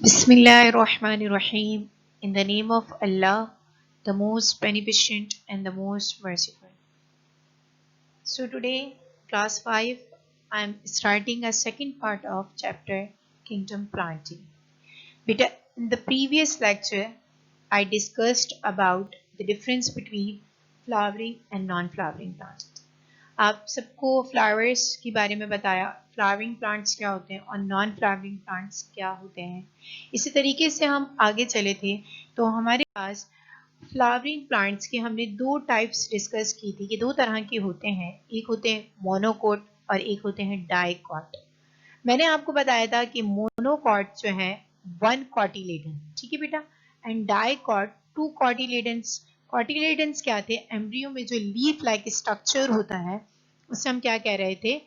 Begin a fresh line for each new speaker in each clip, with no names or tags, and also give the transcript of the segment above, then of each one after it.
Bismillahirrahmanirrahim. In the name of Allah, the most beneficent and the most merciful. So today, class 5, I am starting a second part of chapter Kingdom Planting. Beta, in the previous lecture, I discussed about the difference between flowering and non-flowering plants. आप सबको flowers के बारे में बताया, flowering plants क्या होते हैं और नॉन फ्लावरिंग प्लांट्स क्या होते हैं। इसी तरीके से हम आगे चले थे तो हमारे पास फ्लावरिंग प्लांट्स के हमने दो टाइप्स डिस्कस की थी कि दो तरह के होते हैं, एक होते हैं मोनोकोट और एक होते हैं डाइकोट। मैंने आपको बताया था कि मोनोकोट जो है 1 कॉटिलेडन, ठीक है बेटा, एंड डाइकोट 2 कॉटिलेडन्स। कॉटिलेडन्स क्या थे? एम्ब्रियो में जो लीफ लाइक स्ट्रक्चर होता है उससे हम क्या कह रहे थे?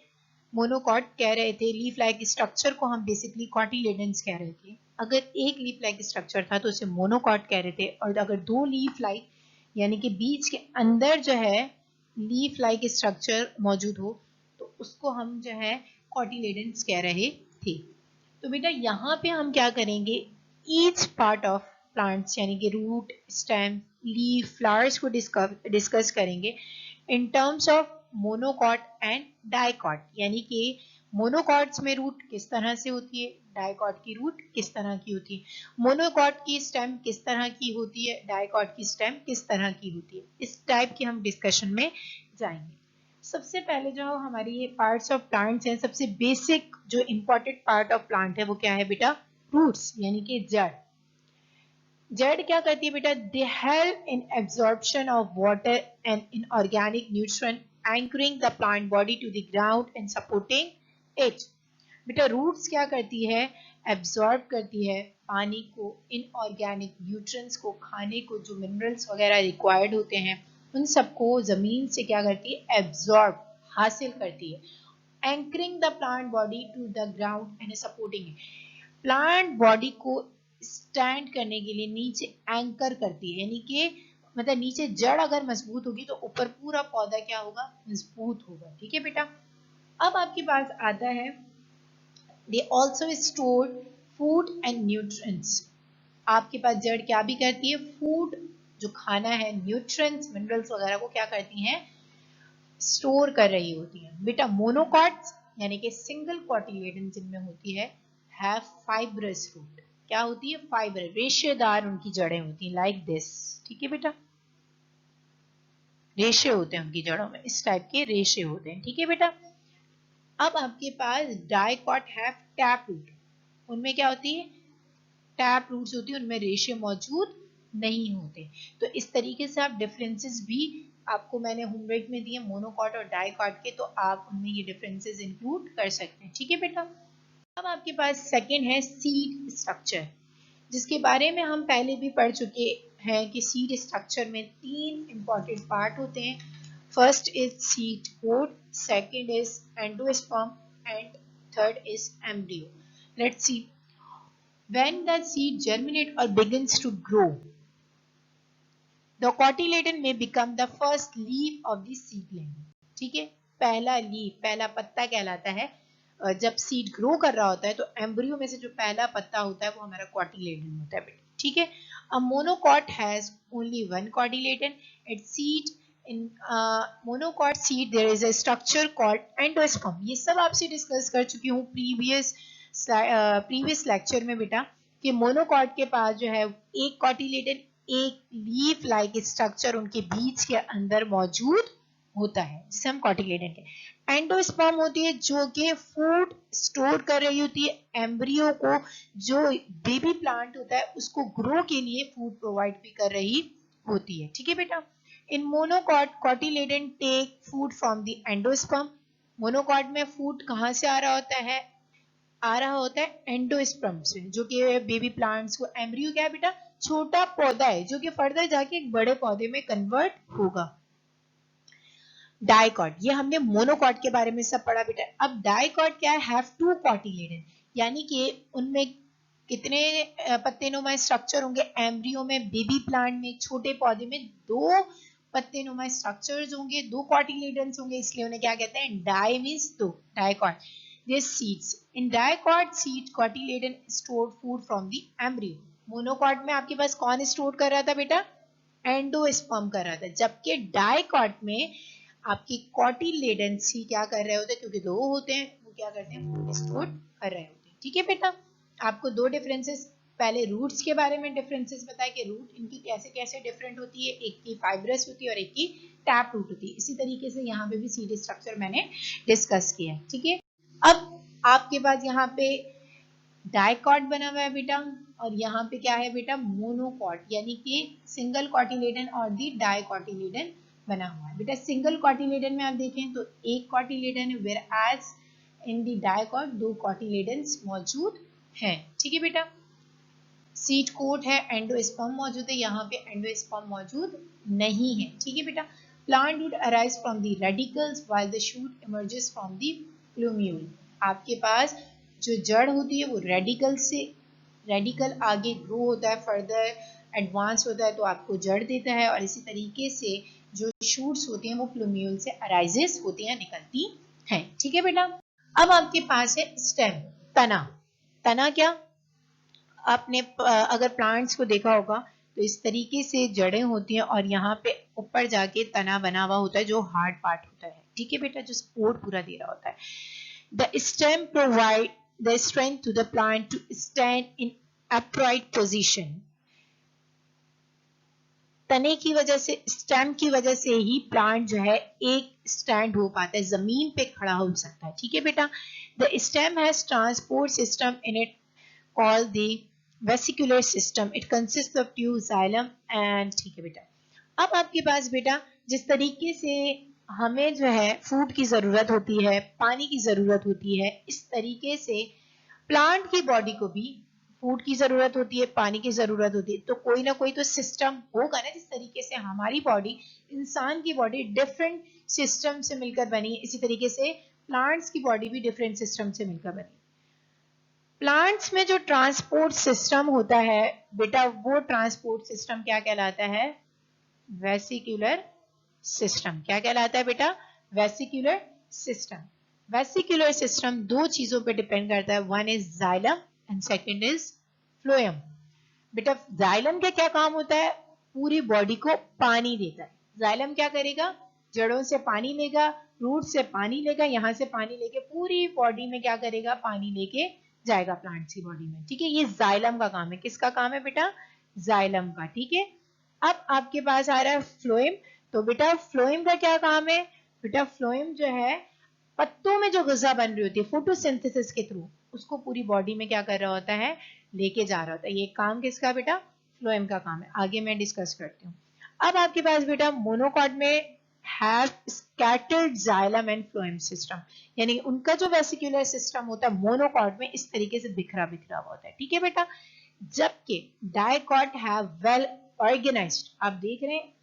मोनोकॉट कह रहे थे। लीफ लाइक स्ट्रक्चर को हम बेसिकली कॉटिलेडन्स कह रहे थे। अगर एक लीफ लाइक स्ट्रक्चर था तो उसे मोनोकॉट कह रहे थे, और अगर दो लीफ लाइक यानी कि बीच के अंदर जो है लीफ लाइक स्ट्रक्चर मौजूद हो तो उसको हम जो है कॉटिलेडन्स कह रहे थे। तो बेटा यहाँ पे हम क्या करेंगे, ईच पार्ट ऑफ प्लांट्स यानी कि रूट, स्टेम, लीफ, फ्लावर्स को डिस्कस करेंगे in terms of monocot and dicot. यानी कि मोनोकॉट्स में रूट किस तरह से होती है, डाइकॉट की रूट किस तरह की होती है, मोनोकॉट की स्टेम किस तरह की होती है, डाइकॉट की स्टेम किस तरह की होती है। इस टाइप की हम डिस्कशन में जाएंगे। सबसे पहले जो हमारी ये पार्ट्स ऑफ प्लांट्स हैं, सबसे बेसिक जो इंपॉर्टेंट पार्ट ऑफ प्लांट है वो क्या है बेटा? रूट्स यानी कि जड़। जड़ क्या करती है बेटा? They help in absorption of water and inorganic nutrient, anchoring the plant body to the ground and supporting it. बेटा रूट्स क्या करती है? एब्जॉर्ब करती है पानी को, इनऑर्गेनिक न्यूट्रिएंट्स को, खाने को, जो मिनरल्स वगैरह रिक्वायर्ड होते हैं उन सबको जमीन से क्या करती है? एब्जॉर्ब, हासिल करती है। Anchoring the plant body to the ground and supporting it, plant body को स्टैंड करने के लिए नीचे एंकर करती है, यानी कि मतलब नीचे जड़ अगर मजबूत होगी तो ऊपर पूरा पौधा क्या होगा? मजबूत होगा। ठीक है बेटा। अब आपके पास आता है they also store food and nutrients. आपके पास जड़ क्या भी करती है? फूड, जो खाना है, न्यूट्रिएंट्स, मिनरल्स वगैरह को क्या करती हैं? स्टोर कर रही होती है। बेटा मोनोकॉट्स यानी कि सिंगल कॉटिलेडन जिनमें होती है हैव फाइब्रस रूट। क्या होती है? फाइबर, रेशेदार उनकी जड़ें होती हैं, लाइक दिस। ठीक है बेटा, रेशे होते हैं उनकी जड़ों में, इस टाइप के रेशे होते हैं। ठीक है बेटा। अब आपके पास डाइकॉट हैव टैप रूट, उनमें क्या होती है? टैप रूट्स होती है, उनमें रेशे मौजूद नहीं होते। तो इस तरीके से आप डिफरेंसेस भी आपको मैंने होमवर्क में दिए मोनोकॉट और डाइकॉट के, तो आप उनमें ये डिफरेंसेस इंक्लूड कर सकते हैं। ठीक है बेटा। अब आपके पास सेकंड है सीड स्ट्रक्चर, जिसके बारे में हम पहले भी पढ़ चुके हैं कि सीड स्ट्रक्चर में 3 इंपॉर्टेंट पार्ट होते हैं। First is seed code, second is endosperm and third is embryo. Let's see. When the seed germinates or begins to grow, the cotyledon may become the first leaf of the seedling. ठीक है, पहला leaf, पहला पत्ता कहलाता है। जब seed grow कर रहा होता है तो एम्ब्रियो में से जो पहला पत्ता होता है वो हमारा कॉटिलेडन होता है। ठीक है। A monocot has only one cotyledon. Its seed in monocot seed there is a structure called endosperm. ये सब आपसे डिस्कस कर चुकी हूँ प्रीवियस लेक्चर में बेटा, कि मोनोकॉट के पास जो है एक कॉटिलेडन, एक लीफ लाइक स्ट्रक्चर उनके बीच के अंदर मौजूद होता है जिसे हम कॉटिलेडन कहते हैं। एंडोस्पर्म होती है जो कि फूड स्टोर कर रही होती है एम्ब्रियो को, जो बेबी प्लांट होता है उसको ग्रो के लिए फूड प्रोवाइड भी कर रही होती है। ठीक है बेटा। In monocot cotyledon take food from the endosperm. Monocot में फूड कहाँ से आ रहा होता है? आ रहा होता है एंडोस्पर्म से, जो कि बेबी प्लांट्स को, एम्ब्रियो क्या है बेटा? छोटा पौधा है जो कि फर्दर जाके एक बड़े पौधे में कन्वर्ट होगा। डाइकॉट, ये हमने मोनोकॉट के बारे में सब पढ़ा बेटा। अब डाइकॉट क्या है? हैव 2 कॉटिलेडन, यानी कि उनमें कितने पत्तेनुमा स्ट्रक्चर होंगे? एम्ब्रियो में, बेबी प्लांट में, छोटे पौधे में 2 पत्तेनुमा स्ट्रक्चर्स होंगे, 2 कॉटिलेडन्स होंगे, इसलिए उन्हें क्या कहते हैं? Die means 2, dicot. This seeds. In dicot, seed cotyledon stored food from the embryo. Monocot में आपके पास कौन स्टोर कर रहा था बेटा? एंडोस्पर्म कर रहा था, जबकि डाइकॉट में आपकी कॉटिलेडन सी क्या कर रहे होते हैं, क्योंकि दो होते हैं, वो क्या करते हैं, फूड स्टोर कर रहे होते हैं। ठीक है बेटा, आपको दो डिफरेंसेस, पहले रूट्स के बारे में डिफरेंसेस बताया कि रूट इनकी कैसे कैसे डिफरेंट होती है, एक की फाइब्रस होती है और एक की टैप रूट होती है। इसी तरीके से यहाँ पे भी सीड स्ट्रक्चर मैंने डिस्कस किया। ठीक है, अब आपके पास यहाँ पे डाइकॉट बना हुआ है बेटा, और यहाँ पे क्या है बेटा, मोनोकॉट, यानी कि सिंगल कॉटिलेडन और दी डाइकॉटिलेडन बना हुआ है। बेटा सिंगल कॉटिलेडन में आप देखें तो एक कॉटिलेडन है, whereas in the dicot दो कॉटिलेडन्स मौजूद हैं। ठीक है बेटा, सीड कोट है, एंडोस्पर्म मौजूद है, यहाँ पे एंडोस्पर्म मौजूद नहीं है। ठीक है बेटा, plant would arise from the radicals while the shoot emerges from the plumule. आपके पास जो जड़ होती है वो रेडिकल से, रेडिकल आगे ग्रो होता है, फर्दर एडवांस होता है तो आपको जड़ देता है, और इसी तरीके से जो शूट्स होती हैं वो प्लूम्यूल से अराइजेस होती हैं, निकलती हैं। ठीक है बेटा, अब आपके पास है स्टेम, तना। तना क्या, आपने अगर प्लांट्स को देखा होगा तो इस तरीके से जड़ें होती हैं और यहाँ पे ऊपर जाके तना बना हुआ होता है जो हार्ड पार्ट होता है। ठीक है बेटा, जो सपोर्ट पूरा दे रहा होता है। The stem provide the strength to the plant to stand in upright position. तने की वजह से, स्टेम की वजह से ही प्लांट जो है एक स्टैंड हो पाता है, जमीन पे खड़ा हो सकता है। ठीक है बेटा, the stem has transport system in it called the vesicular system. It consists of tube, xylem and ठीक है बेटा, अब आपके पास बेटा जिस तरीके से हमें जो है फूड की जरूरत होती है, पानी की जरूरत होती है, इस तरीके से प्लांट की बॉडी को भी फूड की जरूरत होती है, पानी की जरूरत होती है। तो कोई ना कोई तो सिस्टम होगा ना, जिस तरीके से हमारी बॉडी, इंसान की बॉडी डिफरेंट सिस्टम से मिलकर बनी है, इसी तरीके से प्लांट्स की बॉडी भी डिफरेंट सिस्टम से मिलकर बनी है। प्लांट्स में जो ट्रांसपोर्ट सिस्टम होता है बेटा, वो ट्रांसपोर्ट सिस्टम क्या कहलाता है, वेसिकुलर सिस्टम। क्या कहलाता है बेटा, वेसिकुलर सिस्टम। वेसिकुलर सिस्टम दो चीजों पे डिपेंड करता है, one is xylem and second is phloem. बेटा जाइलम का क्या काम होता है, पूरी बॉडी को पानी देता है। जाइलम क्या करेगा, जड़ों से पानी लेगा, रूट से पानी लेगा, यहां से पानी लेके पूरी बॉडी में क्या करेगा, पानी लेके जाएगा प्लांट की बॉडी में। ठीक है, ये जाइलम का काम है। किसका काम है बेटा, जाइलम का। ठीक है, अब आपके पास आ रहा है फ्लोएम। तो बेटा फ्लोएम का क्या काम है, बेटा फ्लोएम जो है पत्तों में जो ग़िज़ा बन रही होती है फोटोसिंथेसिस के थ्रू, उसको पूरी बॉडी में क्या कर रहा होता है, लेके जा रहा होता है। ये काम किसका बेटा, फ्लोएम का काम है। आगे मैं डिस्कस करती हूँ। अब आपके पास बेटा मोनोकॉट में have scattered xylem and phloem system, यानी उनका जो वेसिकुलर सिस्टम होता है मोनोकॉट में इस तरीके से बिखरा बिखरा हुआ होता है। ठीक है बेटा, जबकि डाइकॉट हैव वेल ऑर्गेनाइज्ड, आप देख रहे हैं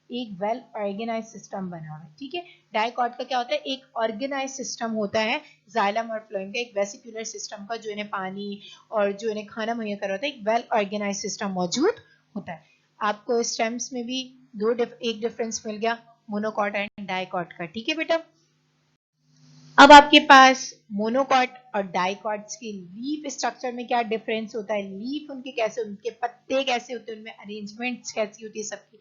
एक वेल ऑर्गेनाइज सिस्टम बना हुआ है। ठीक है, डाइकॉट का क्या होता है, एक ऑर्गेनाइज सिस्टम होता है, जाइलम और फ्लोएम का एक वेसिकुलर सिस्टम का, जो इन्हें पानी और जो इन्हें खाना मुहैया कर होता है, एक वेल ऑर्गेनाइज सिस्टम मौजूद होता है। आपको स्टेम्स में भी एक डिफरेंस मिल गया, मोनोकॉट एंड डाइकॉट का। ठीक है बेटा, अब आपके पास मोनोकॉट और डाइकॉट्स के लीफ स्ट्रक्चर में क्या डिफरेंस होता है, लीफ उनके कैसे, उनके पत्ते कैसे होते हैं, उनमें अरेंजमेंट्स कैसी होती है सबकी।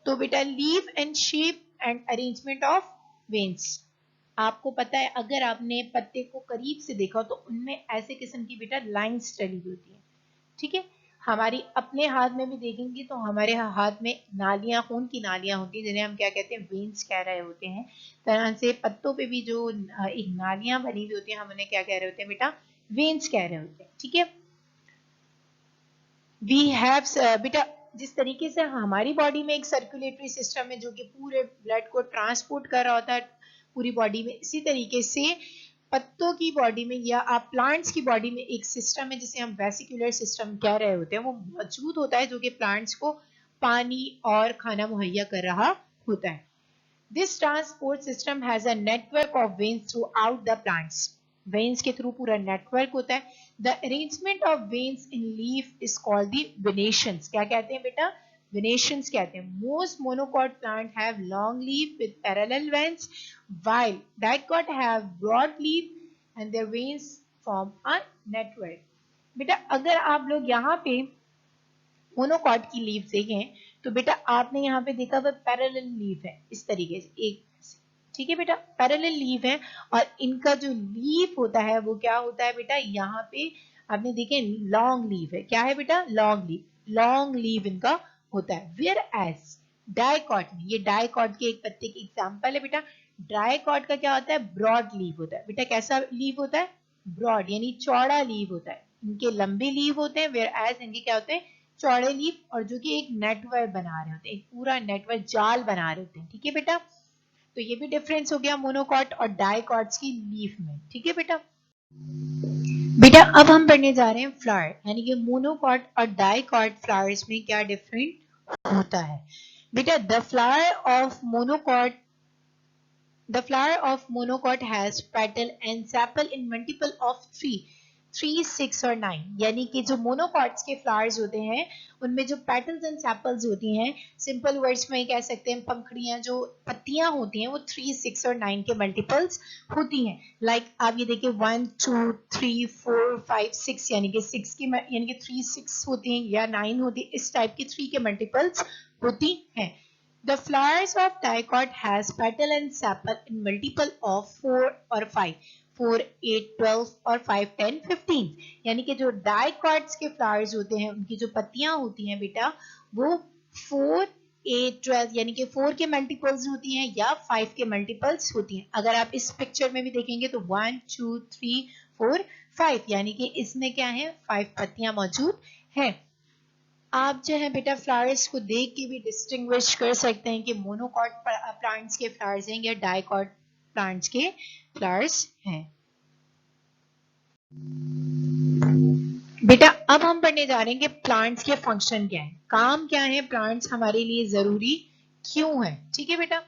तो बेटा leaf and shape and arrangement of veins, आपको पता है अगर आपने पत्ते को करीब से देखा तो उनमें ऐसे किस्म की बेटा लाइंस चली होती है। ठीक है, हमारी अपने हाथ में भी देखेंगे तो हमारे हाथ में नालियां, खून की नालियां होती हैं, जिन्हें हम क्या कहते हैं, वेन्स कह रहे होते हैं। तरह से पत्तों पे भी जो एक नालियां बनी हुई होती हैं, हम उन्हें क्या कह रहे होते हैं बेटा, वेन्स कह रहे होते हैं। ठीक है, वी हैव बेटा जिस तरीके से हमारी बॉडी में एक सर्कुलेटरी सिस्टम है जो कि पूरे ब्लड को ट्रांसपोर्ट कर रहा होता है पूरी बॉडी में, इसी तरीके से पत्तों की बॉडी में या आप प्लांट्स की बॉडी में एक सिस्टम है जिसे हम वेसिकुलर सिस्टम कह रहे होते हैं, वो मौजूद होता है, जो कि प्लांट्स को पानी और खाना मुहैया कर रहा होता है। This transport system has a network of veins through out the plants, veins के थ्रू पूरा नेटवर्क होता है। The arrangement of veins in leaf is called the venations. क्या कहते हैं बेटा, वेनेशंस कहते हैं। Most monocot plant have long leaf with parallel veins, while dicot have broad leaf and their veins form a network. बेटा अगर आप लोग यहाँ पे मोनोकॉट की लीफ देखें तो बेटा आपने यहाँ पे देखा हुआ पैरेलल लीफ है इस तरीके से एक, ठीक है बेटा, पैरेलल लीफ है और इनका जो लीफ होता है वो क्या होता है बेटा, यहाँ पे आपने देखे लॉन्ग लीफ है, क्या है बेटा, लॉन्ग लीफ, लॉन्ग लीफ इनका होता है। वेयर एज डाइकॉट में, ये डाइकॉट के एक पत्ते की एग्जांपल है बेटा। डाइकॉट का क्या होता है, ब्रॉड लीफ होता है बेटा। कैसा लीफ होता है, ब्रॉड यानी चौड़ा लीफ होता है। इनके लंबे लीफ होते हैं, वेयर एज इनके क्या होते हैं, चौड़े लीफ, और जो कि एक नेटवर्क बना रहे होते हैं, एक पूरा नेटवर्क जाल बना रहे होते हैं, ठीक है बेटा। तो ये भी डिफरेंस हो गया मोनोकॉट और डाइकॉट्स की लीफ में, ठीक है बेटा। बेटा अब हम पढ़ने जा रहे हैं फ्लावर, यानी कि मोनोकॉट और डाइकॉट फ्लावर्स में क्या डिफरेंट होता है बेटा। The flower of monocot has petal and sepal in multiple of 3, 6 और 9, यानी कि जो मोनोकॉट्स के फ्लावर्स होते हैं उनमें जो पेटल्स एंड सेपल्स होती हैं, सिंपल वर्ड्स में कह सकते हैं पंखड़ियां, जो पत्तियां होती हैं वो 3, 6 और 9 के मल्टीपल्स होती हैं। लाइक आप ये देखिए 1, 2, 3, 4, 5, 6, यानी कि 6 की, यानी कि 3, 6 होती हैं या 9 होती है, इस टाइप की 3 के मल्टीपल्स होती हैं। The flowers of dicot has petal and sepal in multiple of 4 और 5, 4, 8, 12 और 5, 10, 15, यानी कि जो डाइकॉट्स के फ्लावर्स होते हैं उनकी जो पत्तियां होती हैं बेटा वो 4, 8, 12 यानी कि 4 के मल्टीपल्स होती हैं या 5 के मल्टीपल्स होती हैं। अगर आप इस पिक्चर में भी देखेंगे तो 1, 2, 3, 4, 5, यानी कि इसमें क्या है, 5 पत्तियां मौजूद हैं। आप जो है बेटा फ्लावर्स को देख के भी डिस्टिंग्विश कर सकते हैं कि मोनोकॉट प्लांट्स के फ्लावर्स हैं या डाइकॉट प्लांट्स के फ्लावर्स हैं। बेटा अब हम पढ़ने जा रहे हैं कि प्लांट्स के फंक्शन क्या है, काम क्या है, प्लांट्स हमारे लिए जरूरी क्यों है, ठीक है बेटा।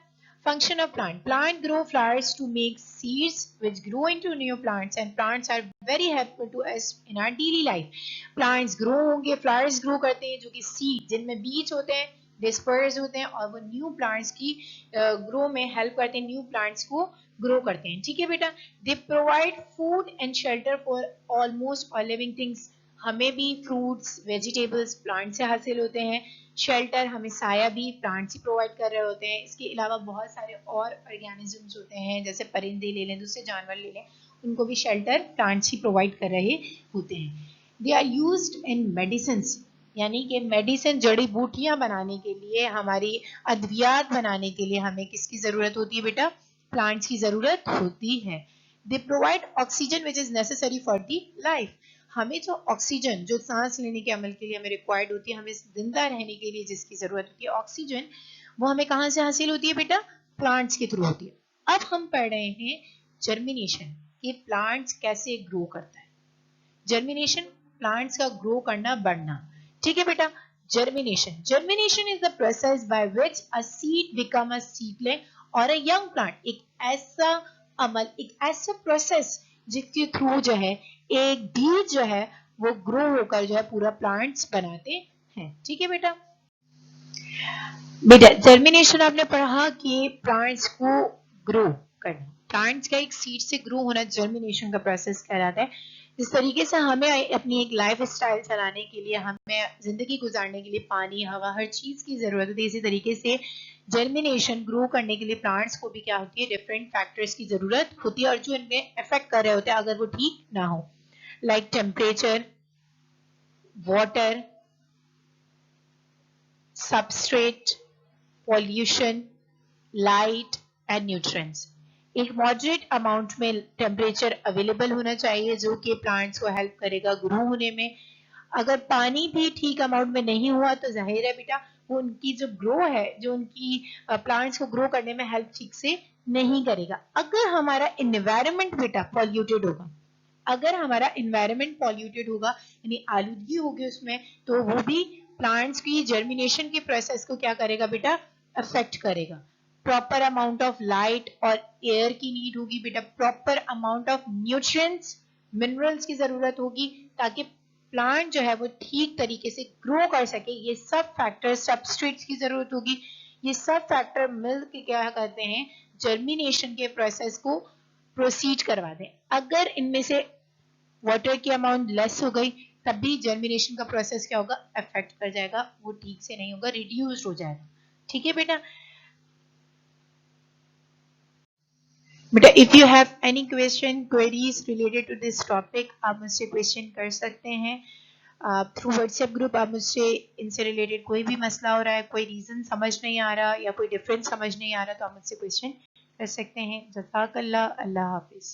Function of plant grow flowers to make seeds which grow into new plants and plants are very helpful to us in our daily life. Plants grow होंगे, flowers grow करते हैं जो कि seed जिनमें बीज होते हैं, disperse होते हैं और वो new plants की grow में help करते हैं, new plants को grow करते हैं, ठीक है बेटा। They provide food and shelter for almost all living things. हमें भी फ्रूट्स, वेजिटेबल्स प्लांट से हासिल होते हैं, शेल्टर हमें साया भी प्लांट से प्रोवाइड कर रहे होते हैं। इसके अलावा बहुत सारे और ऑर्गेनिजम्स होते हैं, जैसे परिंदे ले लें, दूसरे जानवर ले लें, उनको भी शेल्टर प्लांट्स ही प्रोवाइड कर रहे होते हैं। They are used in medicines, यानी कि मेडिसिन, जड़ी बूटियां बनाने के लिए, हमारी अद्वियात बनाने के लिए हमें किसकी जरूरत होती है बेटा, प्लांट्स की जरूरत होती है। They provide oxygen which is necessary for the life, हमें जो ऑक्सीजन, जो सांस लेने के अमल के लिए हमें रिक्वायर्ड होती है, हमें जिंदा रहने के लिए जिसकी जरूरत होती है ऑक्सीजन, वो हमें कहां से हासिल होती है बेटा, प्लांट्स के थ्रू होती है। अब हम पढ़ रहे हैं जर्मिनेशन, कि प्लांट्स कैसे ग्रो करता है। जर्मिनेशन, प्लांट्स का ग्रो करना, बढ़ना, ठीक है बेटा। Germination is the process by which a seed become a seedling और अ यंग प्लांट, एक ऐसा अमल, एक ऐसा प्रोसेस जिसके थ्रू जो है एक बीज जो है वो ग्रो होकर जो है पूरा प्लांट्स बनाते हैं, ठीक है बेटा। बेटा जर्मिनेशन आपने पढ़ा कि प्लांट्स को ग्रो करना, प्लांट्स का एक सीड से ग्रो होना जर्मिनेशन का प्रोसेस कहलाता है। जिस तरीके से हमें अपनी एक लाइफ स्टाइल चलाने के लिए, हमें जिंदगी गुजारने के लिए पानी, हवा, हर चीज की जरूरत होती है, इसी तरीके से जर्मिनेशन, ग्रो करने के लिए प्लांट्स को भी क्या होती है, डिफरेंट फैक्टर्स की जरूरत होती है और जो इनमें इफेक्ट कर रहे होते हैं अगर वो ठीक ना हो, like temperature, water, substrate, pollution, light and nutrients. एक मॉडरेट अमाउंट में टेम्परेचर अवेलेबल होना चाहिए जो कि प्लांट्स को हेल्प करेगा ग्रो होने में। अगर पानी भी ठीक अमाउंट में नहीं हुआ तो जाहिर है बेटा वो उनकी जो ग्रो है, जो उनकी प्लांट्स को ग्रो करने में हेल्प ठीक से नहीं करेगा। अगर हमारा इन्वायरमेंट बेटा पॉल्यूटेड होगा, अगर हमारा इन्वायरमेंट पॉल्यूटेड होगा यानी आलूदगी होगी उसमें, तो वो भी प्लांट्स की जर्मिनेशन के प्रोसेस को क्या करेगा बेटा, अफेक्ट करेगा। प्रॉपर अमाउंट ऑफ लाइट और एयर की नीड होगी बेटा, proper amount of nutrients, minerals की जरूरत होगी ताकि प्लांट जो है वो ठीक तरीके से ग्रो कर सके। ये सब फैक्टर, सबस्ट्रेट्स की जरूरत होगी, ये सब फैक्टर मिलकर क्या करते हैं, जर्मिनेशन के प्रोसेस को प्रोसीड करवा दें। अगर इनमें से वाटर की अमाउंट लेस हो गई तब भी जर्मिनेशन का प्रोसेस क्या होगा, अफेक्ट कर जाएगा, वो ठीक से नहीं होगा, रिड्यूस हो जाएगा। ठीक है बेटा। बेटा if you have any question queries related to this topic, आप मुझसे क्वेश्चन कर सकते हैं थ्रू व्हाट्सएप ग्रुप। आप मुझसे इनसे रिलेटेड कोई भी मसला हो रहा है, कोई रीजन समझ नहीं आ रहा या कोई डिफरेंस समझ नहीं आ रहा, तो आप मुझसे क्वेश्चन कर सकते हैं। जज़ाकल्लाह, अल्लाह हाफिज।